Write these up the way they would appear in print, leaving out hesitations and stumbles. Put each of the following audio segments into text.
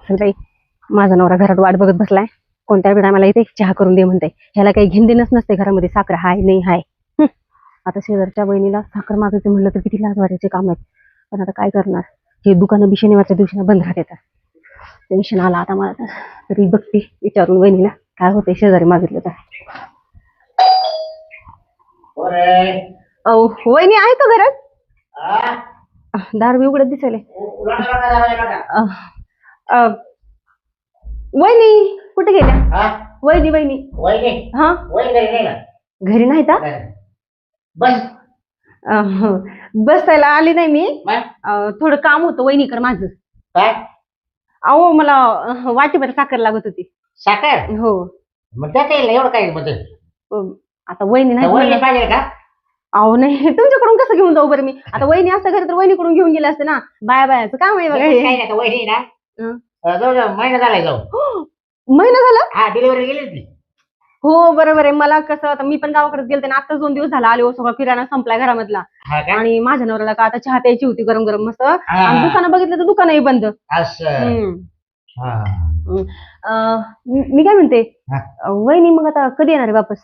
चल बाई, माझा नवरा घरात वाट बघत बसलाय, कोणत्या वेळा मला इथे चहा करून दे म्हणते. ह्याला काही घेणदेणच नसते घरामध्ये, साखर हाय नाही हाय. आता शेजारच्या बहिणीला साखर मागायचं म्हणलं तर किती लाज वाटायचे काम आहेत. पण आता काय करणार, हे दुकानं बी शनिवारच्या दिवशी बंद राहतात. टेन्शन आला आता मला तरी बघते विचारून बहिणीला काय होते शेजारी मागितलं तर. वहिनी आहे का घरात? दार बी उघडत दिसले. वहिनी कुठे गेल्या? वहिनी वहिनी हा घरी नाही का? बसायला आली नाही मी, थोडं काम होतं वहिनीकर माझं. अहो मला वाटीभर साखर लागत होती. साखर? हो. मग त्यात एवढं काय म्हणजे आता वहिनी नाही पाहिजे का? अहो नाही, तुमच्याकडून कसं घेऊन जाऊ बरं मी? आता वहिनी असतं घरी तर वहिनीकडून घेऊन गेले असते ना. बायाचं काम आहे बघा. वहिनी ना जाऊ महिना झालाय जाऊ. महिना झाला? हा, डिलिव्हरी गेली ती. हो बरोबर आहे. मला कसं आता मी पण गावाकडे गेलते ना, आताच 2 दिवस झाला आले हो. सगळं किराणा संपलाय घरामधला. आणि माझ्या नवऱ्याला का आता चहा प्यायची होती गरम गरम मस्त. आणि दुकानं बघितलं तर दुकानही बंद. मी काय म्हणते, वहिनी मग आता कधी येणार आहे वापस?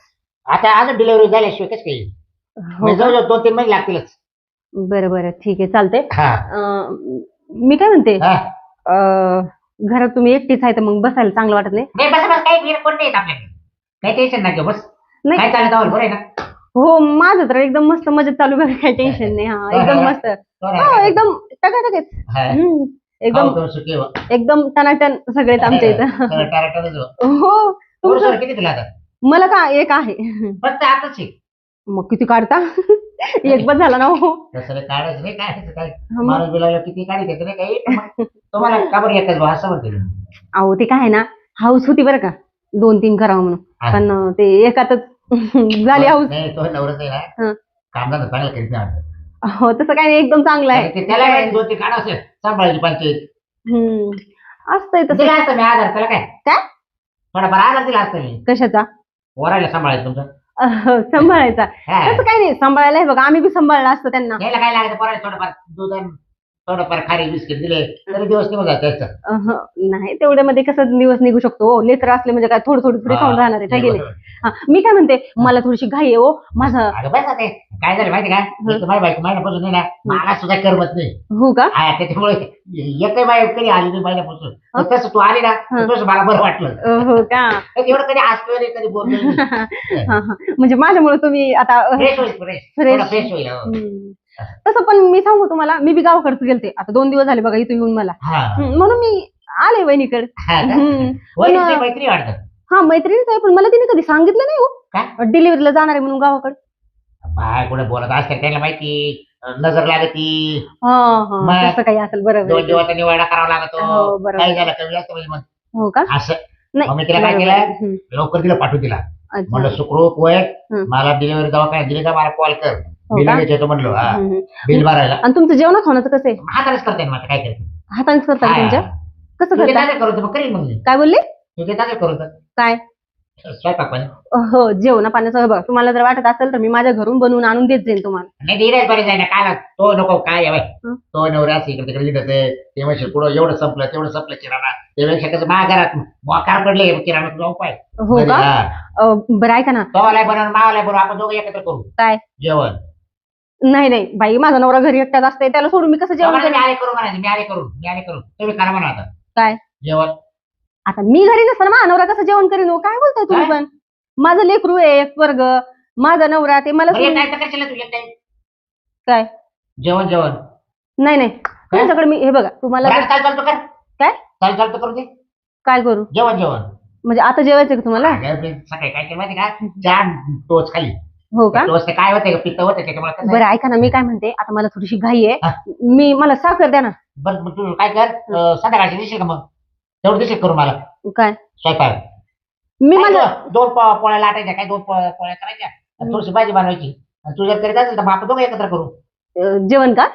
आता आज डिलिव्हरी झाल्याशिवाय कसं काही जाऊ 2-3 महिने लागतीलच. बरं बरं ठीक आहे चालते. मी काय म्हणते, घरात तुम्ही एकटीच आहे तर मग बसायला चांगलं वाटत नाही? काही कोण नाही आपल्याकडे, काही टेन्शन नाही घेऊ. बस काय चालत बरं आहे ना? हो माझं तर एकदम मस्त मजेत चालू आहे, काही टेन्शन नाही. हा एकदम मस्त, एकदम टकाटक एकदम टनाटन सगळेच आमच्या इथं. हो तुमचं किती तुला आता? मला का एक आहे फक्त आताच. मग किती काढता? एक बस झाला ना. हो काढायचं नाही, काय माणूस बिलावला किती काढायचं नाही काही. तुम्हाला का बरं एकच भाऊ असं म्हणते? अहो ते काय आहे ना, हाऊस होती बरं का 2-3 करावं म्हणून, पण ते एकातच झाली हाऊस. नाही तो नवराच आहे ना, कामधंदा चांगला करीत नाही. हो तसं काय नाही, एकदम चांगलं आहे. त्याला 2-3 काढा असेल सांभाळायची पंचायत असतंय तसं. दिला असतं मी आधार, त्याला काय थोडाफार आधार दिला असतं मी. कशाचा? वरायला सांभाळायचं तुमचं. सांभाळायचा तसं काही नाही, सांभाळायला आहे बघा, आम्ही बी सांभाळलं असतं त्यांना. घ्यायला काय लागायचं पोरायला? थोडंफार दूध थोडंफार खारी बिस्किट दिले तरी दिवस निघून जात त्याचं. नाही तेवढ्यामध्ये कसं दिवस निघू शकतो? लेकर असले म्हणजे काय थोडं थोडी खाऊन राहणार आहे गेले. मी काय म्हणते, मला थोडीशी घाई आहे हो माझं. काय झालं माहिती काय, माझी बायको महिन्यापासून ना मला सुद्धा करमत नाही. हो का? त्याच्यामुळे एकही बाई कधी आली नाही महिन्यापासून. तसं तू आली ना तसं मला बरं वाटलं. हो का? एवढं कधी असतो रे, कधी बोलतो. म्हणजे माझ्यामुळे तुम्ही आता फ्रेश होईल. तसं पण मी सांगू तुम्हाला, मी बी गावाकडे गेलते आता 2 दिवस झाले बघा इथं येऊन मला, म्हणून मी आले वहिनीकडे. मैत्री वाटत. हा मैत्रिणीच आहे, पण मला तिने कधी सांगितलं नाही हो डिलिव्हरीला जाणार आहे म्हणून गावाकडे. बाय कुठे बोलत असते त्याला माहिती, नजर लागती. तसं काही असेल. बरोबर 2 दिवसाचा निवाडा करावा लागतो. काय झालं कमी जास्त हो का? असं मी तिला काय केलं, लवकर दिलं पाठवून दिला. म्हणलं सुखरूप वय मला डिलिव्हरी दवाखान्यात दिली का मला कॉल कर, बिल येतो म्हणलं. बिल भरायला. आणि तुमचं जेवण खाण्याचं कसं आहे? हातानेच करते माझं. काय करते? हातानेच करता तुमच्या? कसं करता? करू मग करीन. मग काय बोलले? तुझे ताजे करू काय स्वयंपाक पाणी? हो जेवणा पाण्याचं बघ, तुम्हाला जर वाटत असेल तर मी माझ्या घरून बनवून आणून देत जाईन तुम्हाला. नाही धीरच बरे जाय ना. काय तो नको काय तो नवऱ्या इकडे तिकडे लिहित ते म्हणजे पुढं एवढं संपलं तेवढं संपलं किराणा. त्यापेक्षा कसं माझ्या घरात मोकार पडले किराणा तुझा उपाय. हो का? बरं ऐका ना, तोवाला बनवून मावाला बनवून आपण दोघं एकत्र करू. काय जेवण? नाही नाही बाई, माझा नवरा घरी एकटाच असते, त्याला सोडून मी कसं जेवण? मी आले करू म्हणायचं. मी आले करू तुम्ही करा म्हणा. आता काय जेवण? आता मी घरी नसताना माझा नवरा कसं जेवण करीन हो? काय बोलताय तुम्ही? पण माझं लेकरू आहे एक वर्ग, माझा नवरा ते मला काय जेवण नाही नाही तुमच्याकडे मी हे बघा तुम्हाला काय चालतो करू दे. काय करू? जेवण म्हणजे आता जेवायचं का तुम्हाला? सकाळी काय केलं माहिती का, 4 टोच खाली. हो का? टोच काय होतं पित्त होतं त्याच्यामुळे. बरं ऐका ना, मी काय म्हणते, आता मला थोडीशी घाई आहे, मला साखर द्या ना. बरं मग तू काय कर, संध्याकाळची दिसेल का? मग तेवढं दिसेल करू मला काय स्वयंपाक. मी माझ्या 2 पोळ्या लाटायच्या, काय 2 पोळ्या करायच्या, थोडीशी भाजी बनवायची. तू जर करीत असेल तर आपण दोघं एकत्र करू जेवण का?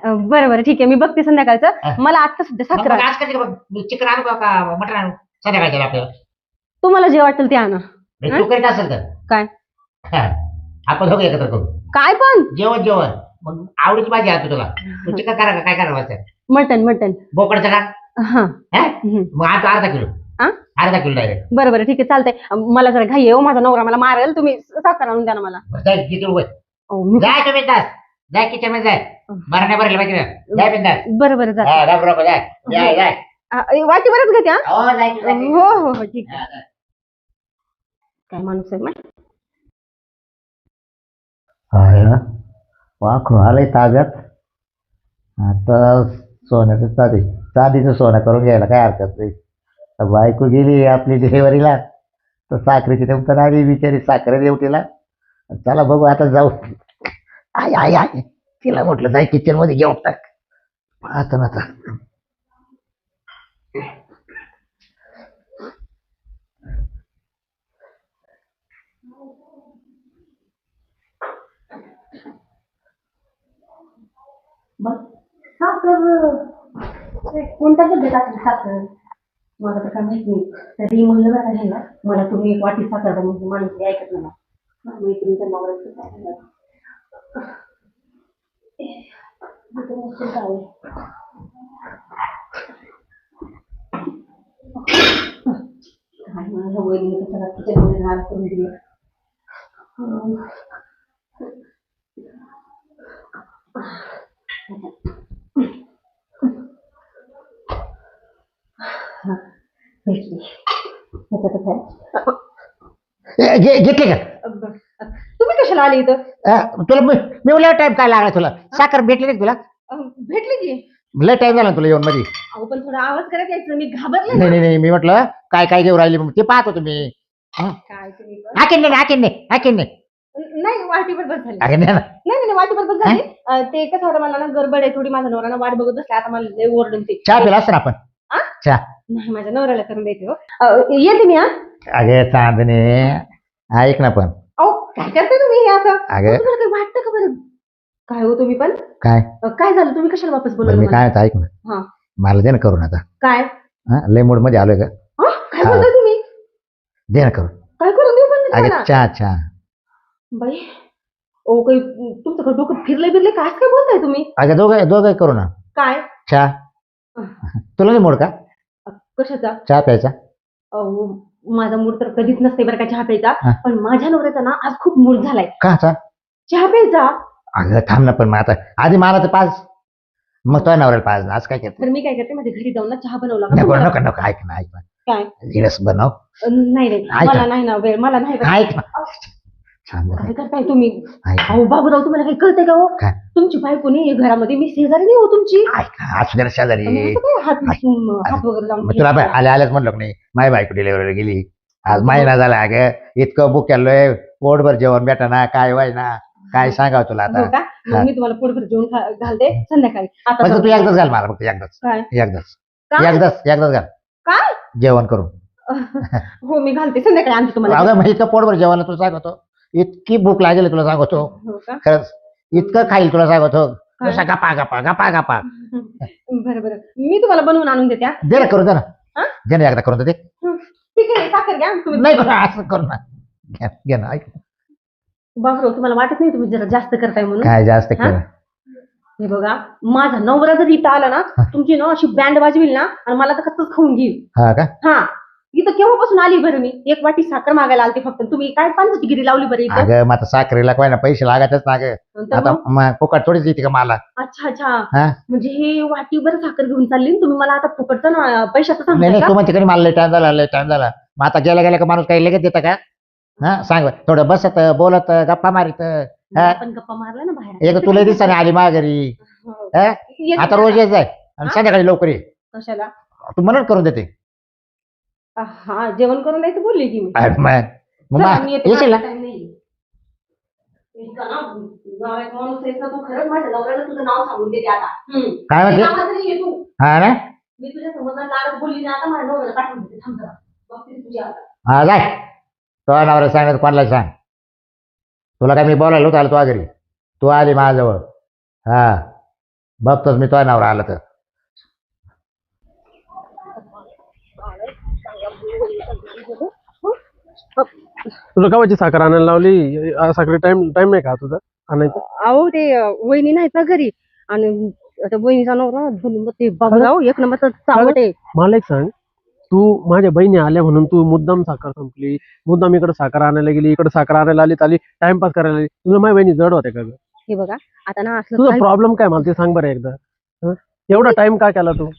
बरं बरं ठीक आहे, मी बघते संध्याकाळचं. मला आता सध्या साखर. आज कधी चिकन आणू का मटण आणू संध्याकाळच्या? आपल्याला तुम्हाला जे वाटेल ते आणा. तू करीत असेल तर काय आपण दोघं एकत्र करू. काय पण जेवण मग आवडीची भाजी आणतो तुला. तू चिकन करा का काय करायचं? मटन बोकडाचं का? हा हा? मग आता अर्धा किलो हा? अर्धा किलो डायरेक्ट बरं बरं ठीक आहे चालतंय. मला जरा घाई आहे हो, माझा नवरा मला मारेल. तुम्ही साखर आणून द्या ना मला. जाय किती रुपये अहो, मी जाय तुम्ही तास जाय किचन मध्ये जाय भरण्या भरले पाहिजे जाय बिंदास बरं बरं जाते. हा घाबरू नको जाय जाय जाय वाटीवरच घेते. हा हो जाय तू, जाय तू. हो हो हो ठीक आहे. हा, जाय. काय माणूस आहे माहिती? वाखरू आलंय ताब्यात. आता सोन्याचं चांदीचं सोनं करून घ्यायला काय हरकत नाही. बायको गेली आपली डिलिव्हरीला तर साखरेची नेमकं आली बिचारी साखरे देवटीला. चला बघू आता जाऊ. आय आय आय तिला म्हटलं जाय किचन मध्ये घेऊन टाक. पाहतो ना आता. साखर कोणता पद्धत असेल साखर मला तर काय माहित नाही. तरी म्हणलं बरं घ्यायला मला तुम्ही एक वाटी साखर द्या, म्हणजे माणूस ऐकत नाही. मैत्रिणीच्या नवऱ्याचं काय झालं? काय मला वहिनी सगळा किचन मध्ये राड करून दिलं. घेतले का तुम्ही कशाला आले इथं? तुला मी लय टाइम काय लागला तुला साखर भेटली नाही तुला भेटले की. लय टाइम झाला तुला येऊन मध्ये अहो पण थोडा आवाज करत यायचं, मी घाबरले. नाही नाही नाही मी म्हटलं काय काय घेऊन राहिली ते पाहतो तुम्ही काय तुम्ही पण? हाकीन नाही नाही वाटीवर बस झाली. अरे नाही ना नाही नाही वाटीवर बस झाली. ते कसं होतं मला ना गडबड आहे थोडी, माझ्या नवऱ्यानं वाट बघत बसला. आता मला लय ओरडून ते चहा पिला असं आपण आ? चहा नाही माझ्या नवऱ्याला करून द्यायचे हो. येते मी. हा अगे चांदणे ऐक ना पण अहो काय करताय तुम्ही हे असं? अगं. तुम्हाला काही वाटतं का बरं? काय हो तुम्ही पण काय काय झालं? तुम्ही कशाला वापस बरं बोलवलं मी मला? काय म्हणतो, ऐक ना हा मला दे ना करून आता काय? लय मूड मध्ये आलोय का काय हा. बोलताय तुम्ही? दे ना करून काय करून देऊ पण अगे तुम्हाला? चहा बाई ओ काही तुमचं डोकं फिरले बिरले काय काय बोलताय तुम्ही? अगं दोघं करू ना काय चहा तुला नाही मूड का कशाचा? चहा प्यायचा अहो माझा मूड तर कधीच नसते बरं का चहा प्यायचा. हा. पण माझ्या नवऱ्याचा ना आज खूप मूड झालाय का चहा चहा प्यायचा. अगं थांब ना पण मग आता आधी मला तर पाच मग तो नवऱ्याला पाच आज काय करते तर मी काय करते माझ्या घरी जाऊन ना चहा बनवला का नको तुम्हाला? नको नको ऐक ना काय? गिरस बनव नाही नाही ऐका. मला नाही ना वेळ, मला नाही वेळ. ऐक ना थांब जरा. काय करताय तुम्ही? ऐक अहो बाबूराव तुम्हाला काही कळतंय का हो? काय? तुमची बायको नाही घरामध्ये, मी शेजारी नाही हो तुमची. ऐक ना असू दे ना शेजारी आणि असं काय हात वगैरे लावून मग तुला आल्याच म्हणलं की नाही माझी बायको डिलिव्हरीला गेली आज महिना झाला अगं इतकं बुक केलंय पोटभर जेवण भेटा ना काय व्हाय ना काय सांगावं तुला हो आता का? मग मी तुम्हाला पोटभर जेवण घालते संध्याकाळी. आता फक्त जाऊ. तू एकदाच घाल मला फक्त एकदाच काय? एकदाच काय? एकदाच घाल काय? जेवण करून हो मी घालते संध्याकाळी आणते तुम्हाला. अगं मग इतकं पोटभर जेवण तुला सांगतो इतकी भूक लागेल तुला सांगतो हो का? खरंच इतकं खाईल तुला सांगतो काय? नुसता गपा गपा गपा गपा बरं बरं मी तुम्हाला बनवून आणून देते. हा? दे ना करून दे ना हा? दे ना एकदा करून दे ठीक आहे साखर घ्या तुम्ही. नाही करू असं करू ना घे ना ऐक बाबूराव तुम्हाला वाटत नाही तुम्ही जरा जास्त करताय म्हणून? काय जास्त हा? केलं हे बघा माझा नवरा जर इथं आला ना तुमची ना अशी बँड वाजवील ना आणि मला तर कसं खाऊन घेईल. हा का हा इथं केव्हापासून आली बरं मी? एक वाटी साखर मागायला आलते फक्त. तुम्ही काय पानची गिरी लावली बरं इथं? अगं मग आता साखरेला काय ना पैसे लागायचंच ना गं नंतर आता मग? मग फुकट थोडीच येते का मला अच्छा अच्छा हा म्हणजे हे वाटीभर साखर घेऊन चालली आणि तुम्ही मला आता फुकटचं ना पैशाचं नाही सांगताय नाही का? तू म्हणते का मला लय टाइम झाला मग आता गेल्या का माणूस काही लगेच देतं का हा सांग बरं. थोडं बसत बोलत गप्पा मारित मी पण गप्पा मारला ना बाहेर. एक तुला दिसत आली माझ्या घरी हो. हा? येते आता ना. रोज येत जाय आणि हा? संध्याकाळी लवकर ये कशाला? तू म्हणून करून देते हा जेवण करून द्यायचं बोलली की मी. मग चला, मी येते. येशील ना माझा time नाहीये. इतका ना गावात माणूस आहेस ना तू, खरंच माझ्या नवऱ्याला तुझं नाव सांगून देते आता. काय म्हणते कामाचं नाहीये तू. हा ना मी तुझ्या समोर लागत बोलली ना आता माझ्या नवऱ्याला पाठवून देते. थांब जरा. बघते तुझी आता. हा जाय तो नवरा सांगत कोणाला सांग तुला काय मी बोलायला होतं आलं तुझ्या घरी तू आली माझ्याजवळ हा बघतोच मी तुझ्या नवरा आला तर तुला गावाची साखर आणायला लावली साखरे टाइम टाइम नाही का तुझा आणायचा? अहो ते वहिनी नाहीत ना घरी आणि त्या बहिणीचा नवरा ते बाबूराव एक नंबरचा चावट आहे. मला एक सांग, तू माझ्या बहिणी आल्या म्हणून तू मुद्दाम साखर संपली, मुद्दाम इकडे साखर आणायला गेली, इकडे साखर आणायला आली टाइमपास करायला आली. तुला माझ्या बहिणी जड होत्या का ग? हे बघा आता ना असलं तुझा काय- प्रॉब्लेम काय मला ते सांग बरं एकदा. हं? एवढा टाइम काय केला तू?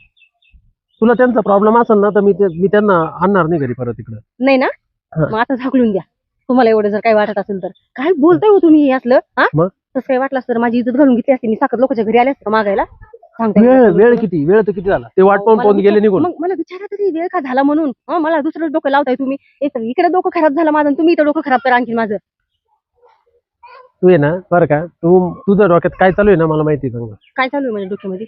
तुला त्यांचा प्रॉब्लेम असेल ना तर मी त्यांना आणणार नाही घरी परत इकडं. नाही ना हा. मग आता झाकलून द्या. तुम्हाला एवढं जर काही वाटत असेल तर काय बोलताय हो तुम्ही हे असलं हा मग? तसं काही वाटलं असतं तर माझी इज्जत घालून घेतली असती. मी साखर लोकांच्या घरी आले असते का मागायला? सांगताय वेळ का? वेळ किती वेळ तर किती झाला ते वाट पाहून मला पाहून गेले विचार- निघून. मग मला विचारा तरी वेळ का झाला म्हणून. मला दुसरं डोकं लावताय तुम्ही. एक तर इकडे डोकं खराब झालं माझं आणि तुम्ही इथं डोकं खराब करा आणखी माझं. तू आहे ना बरं का, तुझ्या डोक्यात काय चालू आहे ना मला माहिती सांग. काय चालू आहे माझ्या डोक्यामध्ये?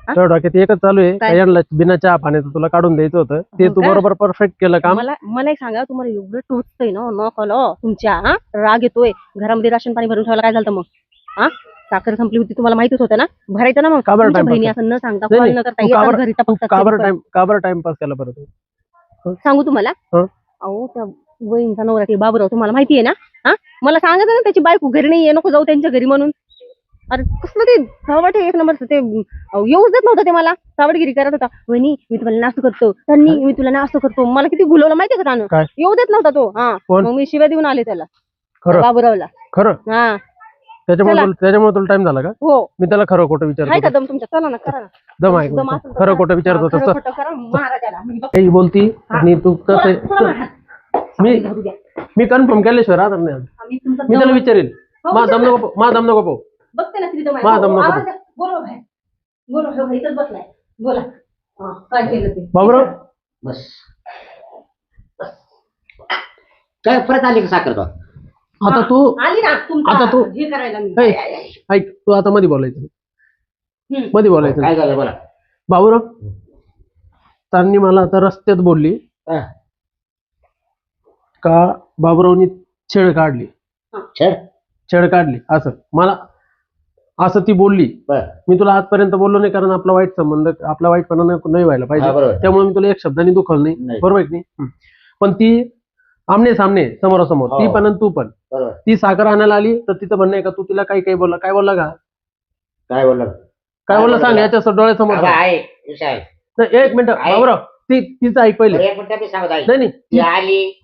तुझ्या डोक्यात एकच चालू आहे काय? का यांना बिना चहा पाण्याचं तुला काढून द्यायचं होतं ते हो तू का? बरोबर परफेक्ट केलं काम. मला एक सांगा तुम्हाला एवढं टोचतंय ना नकल तुमच्या हा राग येतोय घरामध्ये राशन पाणी भरून ठेवायला काय झालं मग हा साखर संपली होती तुम्हाला माहितीच होतं ना भरायचं ना मग का बरं तुमच्या time बहिणी pass? असं न सांगता नाही, कॉल नाही. न करता तू का येतात बरं- घरी तू टपकतात का बरं टाइमपास केला परत? सांगू तुम्हाला हं? अहो त्या बहिणीचा नवरा ते बाबूराव तुम्हाला माहिती आहे ना हा मला सांगायचं ना त्याची बायको घरी नाही नको जाऊ त्यांच्या घरी म्हणून. अरे कसलं ते सावट एक नंबरचं ते येऊच देत नव्हतं ते मला सावटगिरी करत होता. वहिनी मी तुम्हाला नाश्ता करतो त्यांनी मी तुला नाश्ता करतो मला किती गुलवलं माहितीये का त्यानं काय? येऊ देत नव्हता तो हा कोण? मग मी शिव्या देऊन आले त्याला खरं बाबूरावला खरं हा त्याच्यामुळे तुला टाइम झाला का? हो मी त्याला खरं खोटं आहे का विचारतो. दम तुमच्या चला ना करा ना दम आहे दम का? असेल तर खरं करा. खोटं विचारत हा, होतं खरं खोटं करा महाराजाला काही बोलती आणि तू कसं मी मी कन्फर्म केल्याशिवाय राहणार नाही. मी त्याला विचारेल माझा दम नको पाहू. बघते ना श्रीदम आहे. माझा दम हो, नको. आवाज द्या. बोलव बाहेर. बोलव, हो, इथंच बसलाय. बोला हा, काय केलं ते बाबूराव बस काय परत आली का साखर तो? आता तू आली ना तुमचा आता तू- हे करायला मी. ऐ, ऐक तू आता मध्ये बोलायचं हम्म. मध्ये बोलायचं काय झालं बोला. बाबूराव त्यांनी मला आता रस्त्यात बोलली हा. का बाबूरावनी छेड काढली छेड असं मला असं ती बोलली. बर मी तुला आजपर्यंत बोललो नाही कारण आपला वाईटपणा नाही व्हायला हा, पाहिजे. बरोबर. त्यामुळे मी तुला एक शब्दाने दुखवलं नाही. नाही. बरोबर आहे की नाही? पण ती आमने सामने समोरासमोर हो. ती पण आणि तू पण बरोबर. ती साखर आणायला आली तर तिथं म्हणणं आहे का तू तिला काही बोलला काय बोलला का काय बोलला काय बोलला सांग याच्या डोळ्यासमोर बाबा, सांग. आहे विषय आहे. नाही, एक मिनिट आहे. बाबूराव तिचं ऐक पहिले. एक मिनिट मी सांगत आहे. नाही नाही ती आली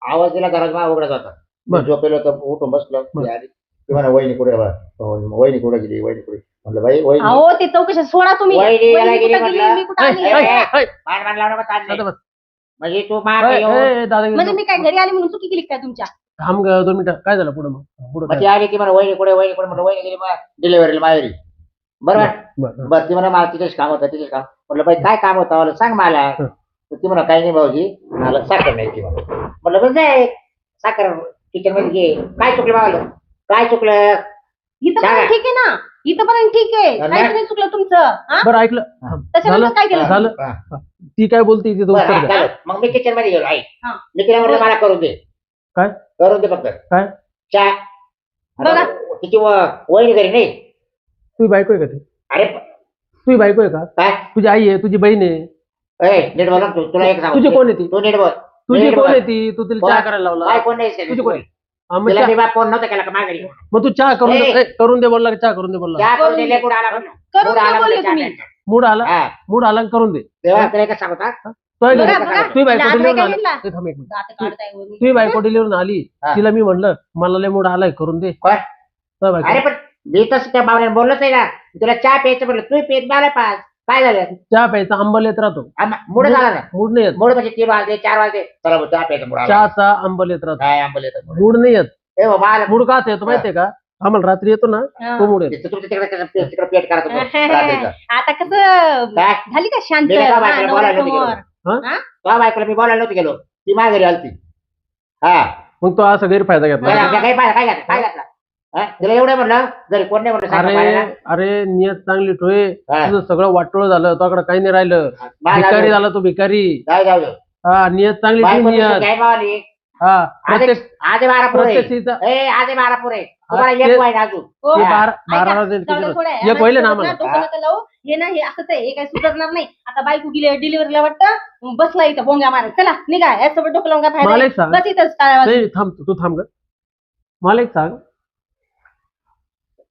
आवाज दिला घरात उघडत होता. बर. मी झोपेलो होतो उठून बसलो बर. ती आली ती म्हणा वहिनी कुठे वहिनी कुठे गेली वहिनी कुठे म्हणलं बाई वहिनी अहो ते चौकशी सोडा तुम्ही वहिनी याला वहिनी गेली कुठं गेली, म्हटलं. मी कुठं ऐ, आली? ऐ, ऐ, ऐ, मान लावणं मग चाललंय. आता बस. म्हणजे तू माग ऐ, येऊन ऐ, दादा म्हणजे मी काय घरी आली म्हणून चुकी केली काय तुमच्या? थांब ग 2 मिनिटं काय झालं पुढे मग पुढे मग ती आली ती म्हणा वहिनी कुठे म्हणलं वहिनी गेली मग डिलिव्हरीला माहेरी बरोबर. बरं बरं ती म्हणा मला तिथेच काम होतं तिथेच काम म्हटलं बाई काय काम होतं मला सांग मला. हं. तर ती म्हणा काही नाही भाऊजी मला साखर नाही ती म्हणा. म्हटलं बस जाय साखर किचन मध्ये घे. काय चुकलं मला काय चुकलं इथं सांगा. पण ठीक आहे ना इथं पण ठीक आहे नाही. काहीच नाही चुकलं तुमचं हा? बरं ऐकलं त्याच्यानंतर झालं काय केलं? झालं हा. ती काय बोलते तिचं बरं, उत्तर हा, द्या. चालेल. मग मी किचन मध्ये गेलो आई हा. मी तिला म्हटलं मला करून दे काय? करून दे फक्त काय? चहा बघा. आता तिची वहिनी घरी नाही. तुझी बायको आहे का ती अरे तुझी बायको आहे का काय तुझी आई आहे तुझी बहीण आहे ए नीट बोल तू तुला एक सांग तुझी कोण आहे ती तू नीट बोल तुझी नीट कोण बोल. आहे ती तू तिला चहा करायला काय लावला कोण नाही तुझी कोण आहे? हा, मग तिला चहा- मी बा फोन नव्हता केला का माझ्या घरी मग तू चहा करून ए. दे करून दे बोलला का चहा करून दे बोलला चहा करून दिले कुठं आला म्हणून. करून कुठं आला का बोलले म्हणून चहा तुम्ही? प्यायचा. मूड आला हा. मूड आला आणि करून दे तेव्हा तुला एकच सांगता तुझ्या बघा, घरी- बघा. तुझी बायको लाज डिलिव्हरून नाही आली का ए, थांब एक मिनिट. दात काढताय वरून. तुझी बायको डिलिव्हरून आली हा. तिला मी म्हणलं मला लय मूड आलाय करून दे काय? तुझ्या बायको- अरे पण मी तसं त्या बावण्याने बोललोच आहे ना तुला चहा प्यायचं म्हटलं तू पेट मला पास काय झालं चहा प्यायचा आंबल येत राहतो मुळे झाला ना मूड नाही येत मुळे म्हणजे 3 वाजले 4 वाजले चला भाऊ, चहा प्यायचं मुळे चहाचा आंबल येत राहतो काय आंबल येतं मूड नाही येत ए बाबा आला. मूड काच येतो माहितीये का आम्हाला रात्री येतो ना हा. तो मूड येतो तिथं तुमच्या तिकडे पेट करत होतो रात्रीचं. आता कसं काय? झाली का शांत मी काय हा, बायकोला बोलायला नव्हती नवऱ्यासमोर. गेलो. हा? तेव्हा बायकोला मी बोलायला नव्हती गेलो ती माझ्या घरी आलती हा मग तो असा गैरफायदा घेतला हा. काय काय घातलं काय घातलं हा? तिला एवढं म्हणलं घरी कोण नाही म्हणलं सांगा अरे बाळाला. अरे नियत चांगली ठोय हा. तुझं सगळं वाटोळ झालं तुझ्याकडे काही नाही राहिलं बाय भिकारी जाऊ झाला तो भिकारी जाऊ जाऊ जाऊ. हा नियत चांगली ठेव बायको नियत काय मावली हा आज प्रत्येक आज 12 पुरे प्रत्येक सीचा- ए आज 12 पुरे तुम्हाला आज एक ते- वाईट अजून हो. ते हा. बारा ऐका, बारा वाजले जाऊ दे थोडं. एक होईल ना आम्हाला डोकं नका लावू. हे ना हे असंच आहे हे काही सुधारणार नाही आता बायको गेली डिलिव्हरीला वाटतं बसला इथं बोंग्या मारत चला निघा यासोबत डोकं लावून काय फायदा मला आहे? एक सांग. बस इथंच टाळ्या वाजवून. नाही थांब तू थांब ग मला एक सांग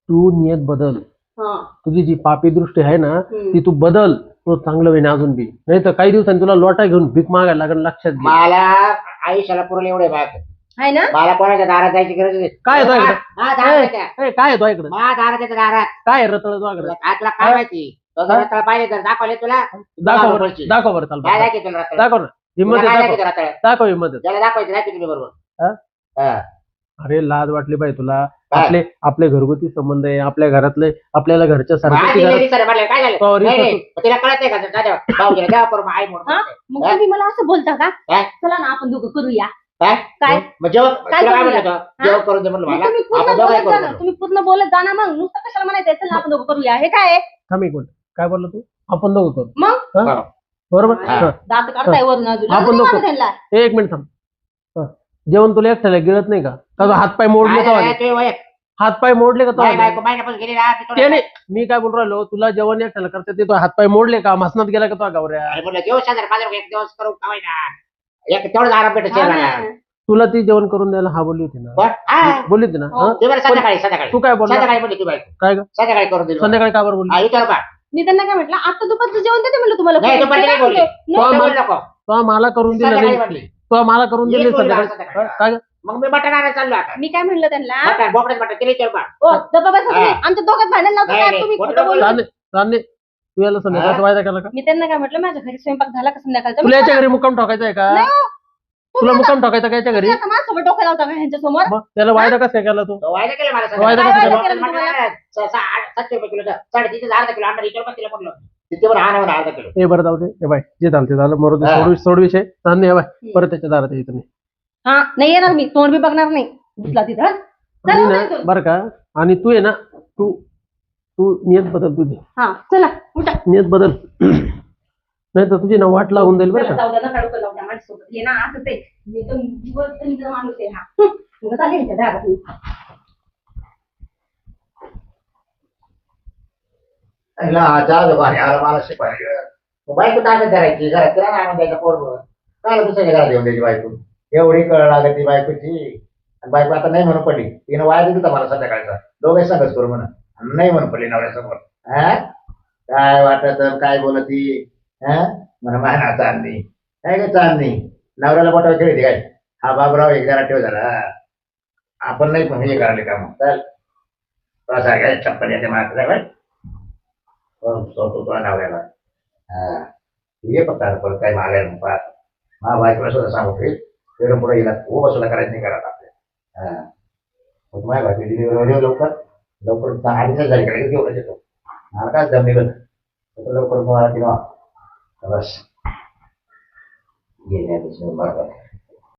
तू नियत बदल हा. तुझी जी पापी दृष्टी आहे ना हम्म. ती तू बदल, तो चांगलं होईन अजून बी. नाही तर काही दिवसांनी तुला लोटा घेऊन भीक मागायला लागेल, लक्षात घे. मला आयुष्याला पुरले एवढे बाग आहे ना. मला कोणाच्या दारात जायची गरज नाही. काय येतो इकडे? हा, दारात येत्या. काय येतो इकडे? मा दारात येते दारात. काय रतळ तो इकडे? तुला काय माहिती तो जर रताळ पाहिले तर दाखवले तुला. दाखव बरं, बोलशील. दाखव बरं, चाल काय बरं. दाखवते तुला रताळ? दाखव ना, हिंमत तुला आहे, काय दाखव. दाखवते रताळ? दाखव हिंमत आहे. ज्याला दाखवायचं दाखवते तुम्ही बरोबर. हा? हा. अरे लाज वाटली पाहिजे तुला. काय? आपले घरगुती संबंध आहे, आपल्या घरातले, आपल्याला घरच्या मग आधी सारखं लेडीज आहे म्हणलं, काय झालं? Sorry, नाही, sorry. नाही. मग तिला कळत नाही का दादा भाऊजीला द्यावा करून आई म्हणून हा? म्हणते. मग तुम्ही मला असं बोलता का? काय? चला ना आपण दोघं करूया. काय? काय? मग जेवण काय तुला काय करूया? म्हणलं होतं? जेवण करून दे म्हणलं मग मला. तुम्ही पूर्ण आपण दोघं काय बोलत जा करू ना, तुम्ही पूर्ण बोलत जा ना, मग नुसतं कशाला म्हणायचं चला आपण दोघं करूया, हे काय आहे? थांब एक मिनिट. काय बोलला तू? आपण दोघं करू. मग हा? बरोबर. हा. हा. दात काढताय वरून अजून आपण अजून दोघं- मारू त्यांना. एक मिनिट थांब. हा. जेवण तुला एकट्याला गिळत नाही का? का हातपाय मोडले काय तो झालं? तू वय- हातपाय मोडले का तो माझी बायको महिन्यापासून गेली ना, ती ते थोडं- नाही, मी काय बोल राहिलो, तुला जेवण एकट्याला करता ते तो हातपाय मोडले का? मसनात गेला का तो गावऱ्या? अरे म्हणलं जेव शेजार पाजार एक दिवस करू खावाय ना. एक तेवढंच आराम भेटत हा शरीराला. ना. तुला ती जेवण करून द्यायला हा बोलली होती ना? पण हा. बोलली होती ना? हो. हा? ते बरं संध्याकाळी संध्याकाळी तू काय बोलला? संध्याकाळी म्हणली तू बायको काय ग? संध्याकाळी करून दिली. संध्याकाळी का बरं बोलली? हा, विचार बा. मी त्यांना काय म्हटलं आता दुपारचं जेवण देते म्हणलं तुम्हाला. नाही, दुपारची नाही बोलली. नाही, तो बोलू नको. तो मला करून दिलं संध्याकाळी नाही. म्हणली. तो मला करून ये दिले बोलला संध्याकाळी. संध्याकाळी. हा? काय ग? मग मी मटण आणायला चाललो आता. मी काय म्हणलं त्यांना, मटण बोकड्याचं मटण तिला विचार बा. ओ गप्पा बसा तुम्ही. हा. आमच्या दोघात भांडण लावतो नाही, का नाही, तुम्ही? कोणी खोटं बोलू. बोललं? चांदणे, तू याला संध्याकाळचा वायदा केला का? मी त्यांना काय म्हटलं माझ्या घरी स्वयंपाक झाला का संध्याकाळचा? तुला याच्या घरी मुक्काम ठोकायचा आहे का? नाही हो. तुला मुक्काम ठोकायचा का याच्या घरी? तुम्ही आता माझ्यासोबत डोकं लावता का ह्यांच्या समोर? मग त्याला वायदा कसा काय केला तू? तो वायदा केला मला वायदा संध्याकाळी. कसा केला? बोकड्याचं मटण आणायला 700 रुपये किलो 350 अर्धा किलो आणणार विचार पण तिला म्हटलं तिच्यावर आणा अर्धा किलो. हे बरं जाऊ दे. हे बाय जे झालं ते झालं, मरू दे. हा. सोड विषय. चांदणे, हे बाय परत त्याच्या दारात यायचं नाही. हा नाही येणार मी, तोंड बी बघणार नाही. दिसला तिथं आणि चला ना उठा. बरं का, आणि तू आहे ना, तू तू नियत बदल तुझी. हा चला उठा. नियत बदल. नाही तर तुझी ना वाट लागून जाईल बरं चला, का. जाऊ द्या नका डोकं लावू द्या माझ्यासोबत. हे ना असंच आहे. मी तर जीवनचा माणूस आहे हा. मग चालेल ह्याच्या दारात मी. मला शिकवायला बायको ताकद करायची घरात तिला नाही आणून द्यायचा पोरगं. काय दुसऱ्या घरात येऊन द्यायची बायको. एवढी कळ लागत ती बायकोची. आणि बायको आता नाही म्हणून पडली. तिनं वाया दिली मला संध्याकाळचा. दोघे संघच करू म्हणून नाही म्हणून पडली नवऱ्यासमोर. हा काय वाटत काय बोलती. हा म्हणा माना चांदणी काय काय चांदणी नवऱ्याला बोटावर खेळते काय. हा बाबराव एक जरा ठेव जरा. आपण नाही पण हे करायला काम चल प्रसार काय चप्पल येते मला तुला नवऱ्याला. हा ये फक्त परत काय मागायला मग पाहत हा बायकोला सुद्धा सांगू तेवढं पुढे येणार खूप सुद्धा करायचं नाही करत आपल्या. हा मग माझ्या बायको डिलिव्हरी लवकर लवकर 8 झाली घेऊन येतो. मला काय जम निघत लवकर मला तिला बस गेल्या बरोबर.